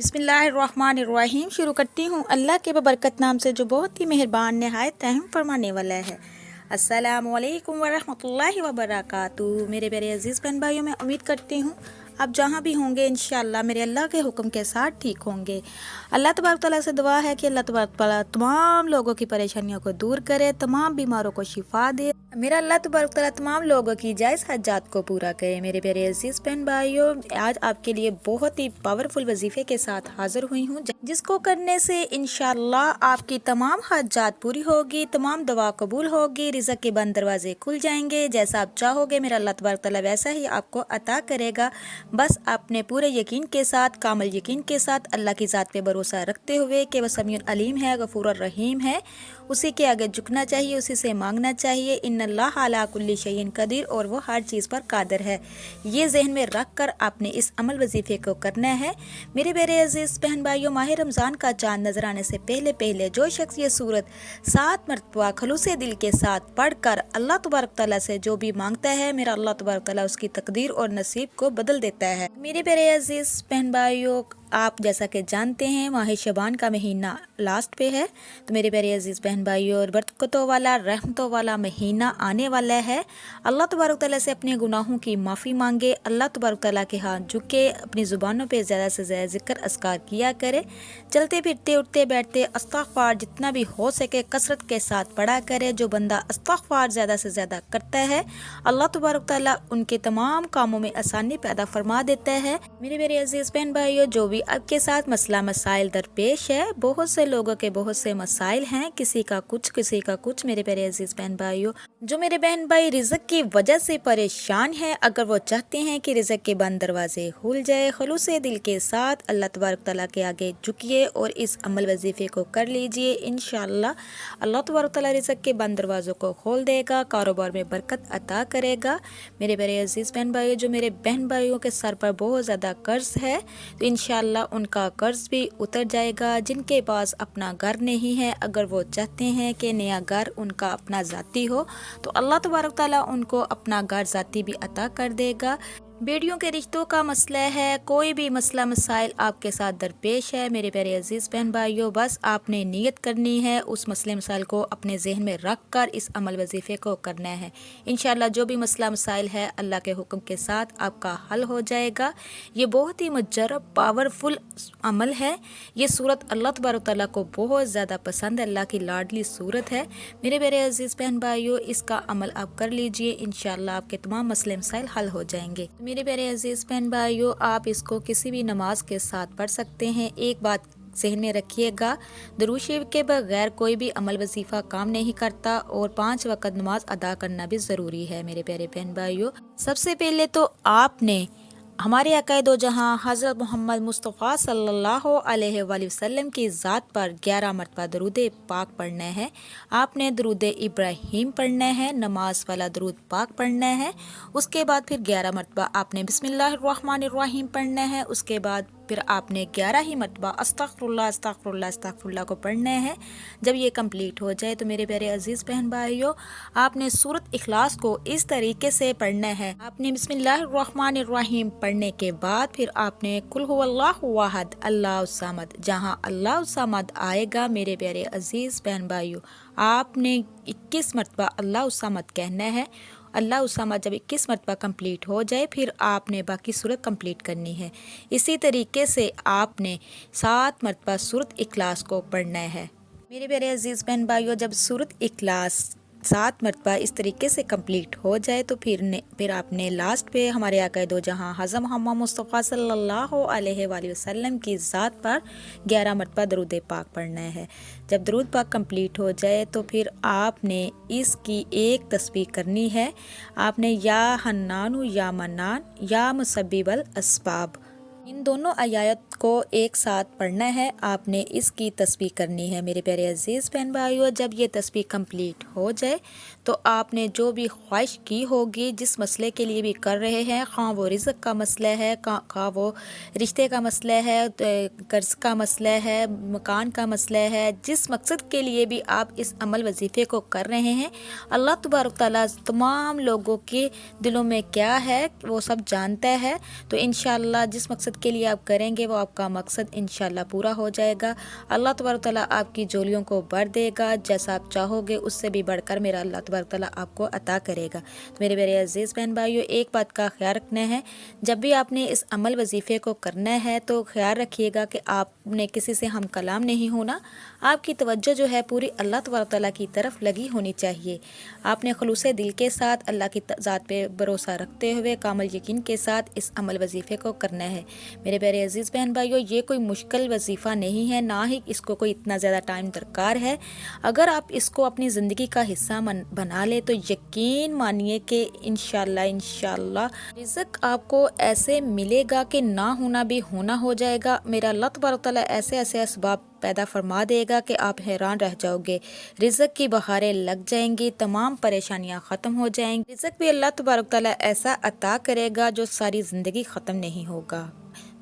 बिस्मिल्लाहिर्रहमानिर्रहीम। शुरू करती हूँ अल्लाह के बबरकत नाम से जो बहुत ही मेहरबान नहायत रहम फरमाने वाला है। अस्सलामु अलैकुम वरहमतुल्लाहि वबरकातुहू। मेरे प्यारे अजीज़ बहन भाइयों, मैं उम्मीद करती हूँ आप जहाँ भी होंगे इंशाअल्लाह मेरे अल्लाह के हुक्म के साथ ठीक होंगे। अल्लाह तबारक तआला से दुआ है कि अल्लाह तबारक तआला तमाम लोगों की परेशानियों को दूर करे, तमाम बीमारों को शिफा दे। मेरा अल्लाह तबारक तआला तमाम लोगों की जायज़ हाजात को पूरा करे। मेरे प्यारे अजीज़ बहन भाइयों, आज आपके लिए बहुत ही पावरफुल वजीफ़े के साथ हाज़िर हुई हूँ, जिसको करने से इंशाअल्लाह आपकी तमाम हाजात पूरी होगी, तमाम दुआ कबूल होगी, रिज़्क़ के बंद दरवाजे खुल जाएंगे। जैसा आप चाहोगे मेरा अल्लाह तबारक तआला वैसा ही आपको अता करेगा। बस आपने पूरे यकीन के साथ, कामिल यकीन के साथ अल्लाह की ज़ात पे भरोसा रखते हुए कि वह समीउन अलीम है, गफूर रहीम है, उसी के आगे झुकना चाहिए, उसी से मांगना चाहिए। इन्नल्लाह अला कुल्ली शैइन कदीर, और वो हर चीज़ पर कादिर है। ये जहन में रख कर आपने इस अमल वजीफ़े को करना है। मेरे प्यारे अजीज़ बहन भाइयों, माह रमज़ान का चाँद नजर आने से पहले पहले जो शख्स ये सूरत 7 मरतबा खलूसे दिल के साथ पढ़ कर अल्लाह तबारक तआला से जो भी मांगता है, मेरा अल्लाह तबारक तआला उसकी तकदीर और नसीब को बदल देता है। मेरे प्यारे अजीज़ बहन भाइयों, आप जैसा कि जानते हैं माह शबान का महीना लास्ट पे है, तो मेरे प्यारे अजीज़ बहन भाइयों, बरकतों वाला, रहमतों वाला महीना आने वाला है। अल्लाह तबारक तआला से अपने गुनाहों की माफ़ी मांगे, अल्लाह तबारक तआला के हाथ झुके, अपनी ज़ुबानों पे ज़्यादा से ज़्यादा ज़िक्र अस्कार किया करे, चलते फिरते उठते बैठते इस्तग़फ़ार जितना भी हो सके कसरत के साथ पढ़ा करे। जो बंदा इस्तग़फ़ार ज़्यादा से ज़्यादा करता है, अल्लाह तबारक तआला उनके तमाम कामों में आसानी पैदा फरमा देता है। मेरे प्यारे अजीज़ बहन भाइयों, जो भी आपके साथ मसला मसाइल दरपेश है, बहुत से लोगों के बहुत से मसाइल हैं, किसी का कुछ। मेरे प्यारे अजीज़ बहन भाइयों, जो मेरे बहन भाई रिज़्क़ की वजह से परेशान हैं, अगर वो चाहते हैं कि रिज़्क़ के बंद दरवाजे खुल जाए, खलूसे दिल के साथ अल्लाह तबारक तआला के आगे झुकिए और इस अमल वजीफ़े को कर लीजिए। इंशाअल्लाह अल्लाह तबारक तआला रिज़्क़ के बंद दरवाज़ों को खोल देगा, कारोबार में बरकत अता करेगा। मेरे प्यारे अजीज़ बहन भाइयों, जो मेरे बहन भाइयों के सर पर बहुत ज़्यादा कर्ज है, तो इंशाअल्लाह उनका कर्ज भी उतर जाएगा। जिनके पास अपना घर नहीं है, अगर वो चाहते हैं कि नया घर उनका अपना ज़ाती हो, तो अल्लाह तबारक तआला उनको अपना घर ज़ाती भी अता कर देगा। बेटियों के रिश्तों का मसला है, कोई भी मसला मसाइल आपके साथ दरपेश है, मेरे प्यारे अजीज़ बहन भाइयों, बस आपने नियत करनी है, उस मसले मसाइल को अपने जहन में रख कर इस अमल वजीफ़े को करना है। इंशाअल्लाह जो भी मसला मसाइल है अल्लाह के हुक्म के साथ आपका हल हो जाएगा। ये बहुत ही मुजर्रब पावरफुल अमल है। ये सूरत अल्लाह तबारक तआला को बहुत ज़्यादा पसंद है, अल्लाह की लाडली सूरत है। मेरे प्यारे अजीज़ बहन भाइयों, इसका अमल आप कर लीजिए, इंशाअल्लाह आपके तमाम मसले मसाइल हल हो जाएंगे। मेरे प्यारे अजीज़ बहन भाइयों, आप इसको किसी भी नमाज के साथ पढ़ सकते हैं। एक बात ज़हन में रखिएगा, दुरूद शरीफ के बगैर कोई भी अमल वजीफ़ा काम नहीं करता, और 5 वक़्त नमाज अदा करना भी ज़रूरी है। मेरे प्यारे बहन भाइयों, सबसे पहले तो आपने हमारे आक़ाए दो जहाँ हज़रत मोहम्मद मुस्तफ़ा सल्लल्लाहु अलैहि वसल्लम की ज़ात पर 11 मरतबा दरूद पाक पढ़ना है। आपने दरूद इब्राहीम पढ़ना है, नमाज वाला दरूद पाक पढ़ना है। उसके बाद फिर 11 मरतबा आपने बिस्मिल्लाहिर्रहमानिर्रहीम पढ़ना है। उसके बाद फिर आपने 11 ही मरतबा अस्तग़फ़िरुल्लाह अस्तग़फ़िरुल्लाह अस्तग़फ़िरुल्लाह को पढ़ना है। जब ये कंप्लीट हो जाए तो मेरे प्यारे अजीज़ बहन भाइयों, आपने सूरत इखलास को इस तरीके से पढ़ना है। आपने बिस्मिल्लाहिर्रहमानिर्रहीम पढ़ने के बाद फिर आपने कुल हुवल्लाहु अहद अल्लाहु समद, जहाँ अल्लाहु समद आएगा मेरे प्यारे अजीज़ बहन भाइयों, आपने 21 मरतबा अल्लाहु समद कहना है। अल्लाह उसामा जब 21 मरतबा कंप्लीट हो जाए फिर आपने बाकी सूरत कंप्लीट करनी है। इसी तरीके से आपने 7 मरतबा सूरत इखलास को पढ़ना है। मेरे प्यारे अजीज़ बहन भाइयों, जब सूरत इखलास 7 मरतबा इस तरीके से कंप्लीट हो जाए तो फिर आपने लास्ट पे हमारे आक़ाए दो जहाँ हज़रत मोहम्मद मुस्तफ़ा सल्लल्लाहु अलैहि वसल्लम की ज़ात पर 11 मरतबा दरूद पाक पढ़ना है। जब दरूद पाक कंप्लीट हो जाए तो फिर आपने इसकी एक तस्बीह करनी है। आपने या हन्नानु या मन्नान या मुसब्बिबल अस्बाब, इन दोनों आयत को एक साथ पढ़ना है। आपने इसकी तस्बीह करनी है। मेरे प्यारे अजीज़ बहन भाइयों, जब ये तस्बीह कंप्लीट हो जाए तो आपने जो भी ख्वाहिश की होगी, जिस मसले के लिए भी कर रहे हैं, ख़ां वो रिज़्क़ का मसला है, ख़ां वो रिश्ते का मसला है, कर्ज़ का मसला है, मकान का मसला है, जिस मकसद के लिए भी आप इस अमल वजीफ़े को कर रहे हैं, अल्लाह तबारक तआला तमाम लोगों के दिलों में क्या है वो सब जानता है। तो इंशाअल्लाह जिस मकसद کے لیے آپ کریں گے وہ آپ کا مقصد انشاءاللہ پورا ہو جائے گا۔ اللہ تبارک تعالیٰ آپ کی جولیوں کو بڑھ دے گا، جیسا آپ چاہو گے اس سے بھی بڑھ کر میرا اللہ تبارک تعالیٰ آپ کو عطا کرے گا۔ میرے پیارے عزیز بہن بھائیو، ایک بات کا خیال رکھنا ہے، جب بھی آپ نے اس عمل وظیفے کو کرنا ہے تو خیال رکھیے گا کہ آپ نے کسی سے ہم کلام نہیں ہونا، آپ کی توجہ جو ہے پوری اللہ تبارک تعالیٰ کی طرف لگی ہونی چاہیے۔ آپ نے خلوص دل کے ساتھ اللہ کی ذات پہ بھروسہ رکھتے ہوئے کامل یقین کے ساتھ اس عمل وظیفے کو کرنا ہے۔ میرے پیارے عزیز بہن بھائیو، یہ کوئی مشکل وظیفہ نہیں ہے، نہ ہی اس کو کوئی اتنا زیادہ ٹائم درکار ہے۔ اگر آپ اس کو اپنی زندگی کا حصہ بنا لے تو یقین مانیے کہ انشاءاللہ رزق آپ کو ایسے ملے گا کہ نہ ہونا بھی ہونا ہو جائے گا۔ میرا اللہ تبارک تعالیٰ ایسے اسباب پیدا فرما دے گا کہ آپ حیران رہ جاؤ گے۔ رزق کی بہاریں لگ جائیں گی، تمام پریشانیاں ختم ہو جائیں گی۔ رزق بھی اللہ تبارک تعالیٰ ایسا عطا کرے گا جو ساری زندگی ختم نہیں ہوگا۔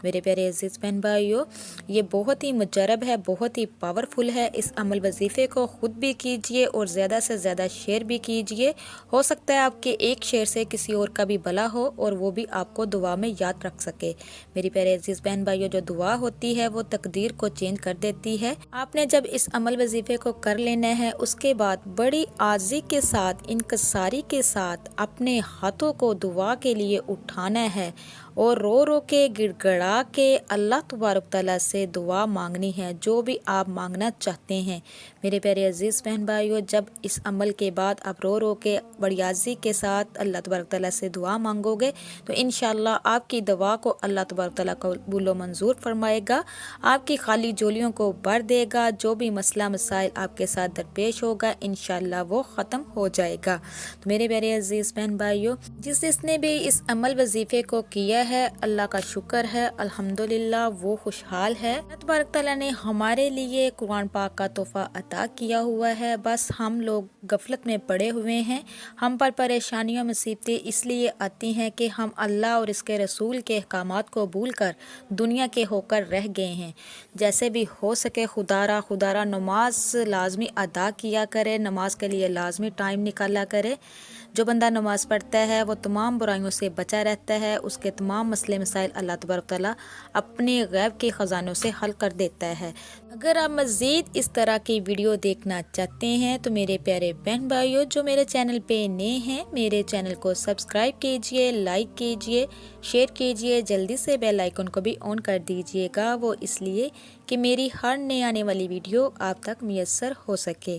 میرے پیارے عزیز بہن بھائیو، یہ بہت ہی مجرب ہے، بہت ہی پاورفل ہے۔ اس عمل وظیفے کو خود بھی کیجئے اور زیادہ سے زیادہ شیئر بھی کیجئے۔ ہو سکتا ہے آپ کے ایک شیئر سے کسی اور کا بھی بھلا ہو اور وہ بھی آپ کو دعا میں یاد رکھ سکے۔ میری پیارے عزیز بہن بھائیو، جو دعا ہوتی ہے وہ تقدیر کو چینج کر دیتی ہے۔ آپ نے جب اس عمل وظیفے کو کر لینا ہے، اس کے بعد بڑی عاجزی کے ساتھ، انکساری کے ساتھ اپنے ہاتھوں کو دعا کے لیے اٹھانا ہے اور رو رو کے گڑ گڑا کے اللہ تبارک تعالیٰ سے دعا مانگنی ہے، جو بھی آپ مانگنا چاہتے ہیں۔ میرے پیارے عزیز بہن بھائیو، جب اس عمل کے بعد آپ رو رو کے بڑی عاجزی کے ساتھ اللہ تبارک تعالیٰ سے دعا مانگو گے تو انشاءاللہ آپ کی دعا کو اللہ تبارک تعالیٰ قبول و منظور فرمائے گا، آپ کی خالی جولیوں کو بھر دے گا، جو بھی مسئلہ مسائل آپ کے ساتھ درپیش ہوگا انشاءاللہ وہ ختم ہو جائے گا۔ تو میرے پیارے عزیز بہن بھائیو، جس نے بھی اس عمل وظیفے کو کیا ہے اللہ کا شکر ہے، الحمدللہ وہ خوشحال ہے۔ اللہ تبارک تعالیٰ نے ہمارے لیے قرآن پاک کا تحفہ عطا کیا ہوا ہے، بس ہم لوگ غفلت میں پڑے ہوئے ہیں۔ ہم پر پریشانیوں مصیبتیں اس لیے آتی ہیں کہ ہم اللہ اور اس کے رسول کے احکامات کو بھول کر دنیا کے ہو کر رہ گئے ہیں۔ جیسے بھی ہو سکے خدا را نماز لازمی ادا کیا کرے، نماز کے لیے لازمی ٹائم نکالا کرے۔ جو بندہ نماز پڑھتا ہے وہ تمام برائیوں سے بچا رہتا ہے، اس کے تمام مسئلے مسائل اللہ تبارک تعالیٰ اپنے غیب کے خزانوں سے حل کر دیتا ہے۔ اگر آپ مزید اس طرح کی ویڈیو دیکھنا چاہتے ہیں تو میرے پیارے بہن بھائیوں، جو میرے چینل پہ نئے ہیں، میرے چینل کو سبسکرائب کیجئے، لائک کیجئے، شیئر کیجئے، جلدی سے بیل آئیکن کو بھی آن کر دیجئے گا، وہ اس لیے کہ میری ہر نئے آنے والی ویڈیو آپ تک میسر ہو سکے۔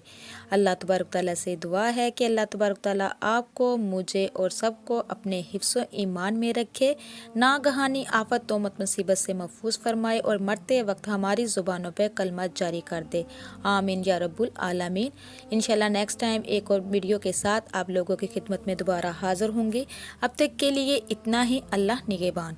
اللہ تبارک تعالیٰ سے دعا ہے کہ اللہ تبارک تعالیٰ آپ کو، مجھے اور سب کو اپنے حفظ و ایمان میں رکھے، ناگہانی آفت تومت مصیبت سے محفوظ فرمائے اور مرتے وقت ہماری زبانوں پہ کلمات جاری کر دے، آمین یا رب العالمین۔ انشاءاللہ نیکسٹ ٹائم ایک اور ویڈیو کے ساتھ آپ لوگوں کی خدمت میں دوبارہ حاضر ہوں گی۔ اب تک کے لیے اتنا ہی، اللہ نگہبان۔